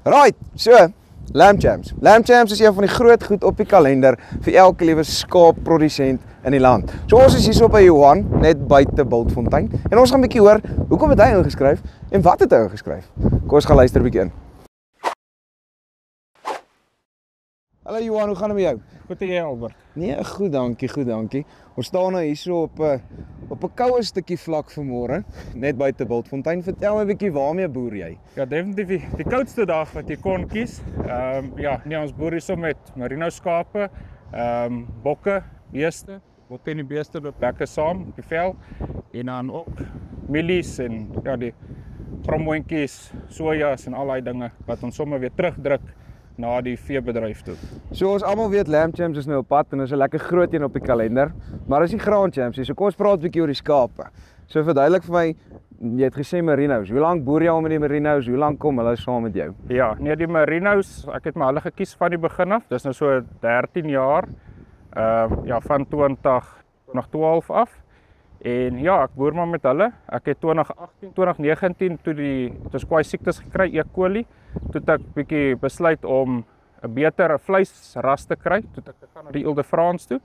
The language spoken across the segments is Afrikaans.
Right, so, Lamb Champs. Lamb Champs is een van die groot goed op die kalender vir elke liewe skaapprodusent in die land. So ons is hier so by Johan, net buite Bultfontein. En ons gaan 'n bietjie hoor, hoekom het hy ingeskryf en wat het hy ingeskryf? Kom ons gaan luister 'n bietjie in. Hallo Johan, hoe gaan het met jou? Goed en jy, Albert? Nee, goed dankie, goed dankie. Ons staan nou hier so op 'n koue stukkie vlak vanmôre, net buite Bultfontein. Vertel my 'n bietjie, waarmee boer jy? Ja, definitief die koudste dag wat jy kon kies. Ja, nee, ons boer hier so met merino skape, bokke, beeste. Bokke en die beeste loop lekker saam op die vel. En dan ook mielies en ja, die gromwentjies, sojas en al daai dinge wat ons sommer weer terugdruk na die veebedryf toe. So ons almal weet Lamb Champs is nou op pad en is 'n lekker groot een op die kalender, maar is die Graan Champs. So kom ons praat 'n bietjie oor die skape. So verduidelik vir my, jy het gesê merinos. Hoe lank boer jy al met die merinos? Hoe lank kom hulle saam met jou? Ja, nee, die merinos, ek het my hulle gekies van die begin af. Dis nou so 13 jaar. Ja, van 2012 af. En ja, ek boer maar met hulle. Ek het 2018, 2019 toe ons kwai siektes gekry, E. coli. Toe het ek bietjie besluit om 'n beter vleisras te kry. Toe het ek gegaan na die Ile de France toe.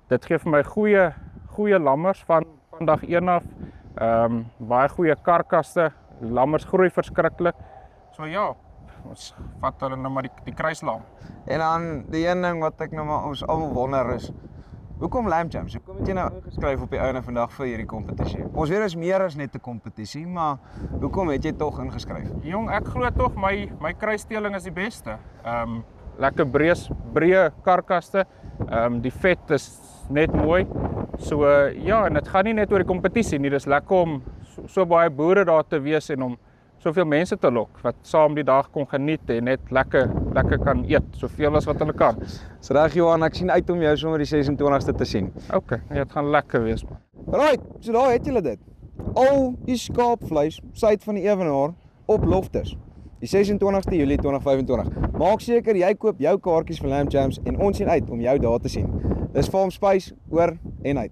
Dit gee vir my goeie lammers van dag 1 af. Baie goeie karkasse. Die lammers groei verskriklik. So ja, ons vat hulle nou maar die kruislam. En dan die een ding wat ek nou maar ons almal wonder is, hoekom Lamb Champs? Hoekom het jy nou ingeskryf op die einde vandag vir hierdie kompetisie? Ons weet is meer as net 'n kompetisie, maar hoekom het jy tog ingeskryf? Jong, ek glo tog my kruisdeling is die beste. Lekker breë karkaste. Die vet is net mooi. So ja, en dit gaan nie net oor die kompetisie nie. Dis lekker om so baie boere daar te wees en om soveel mense te lok wat saam die dag kon geniet en net lekker kan eet, soveel as wat hulle kan. So reg Johan, ek sien uit om jou sommer die 26ste te sien. Okay, ja, dit gaan lekker wees man. Right, so daar het julle dit. Al die skaapvleis suid van die Ewenaar op Loftus. Die 26ste Julie 2025. Maak seker jy koop jou kaartjies vir Lamb Champs en ons sien uit om jou daar te sien. Dis Farm Spice oor en uit.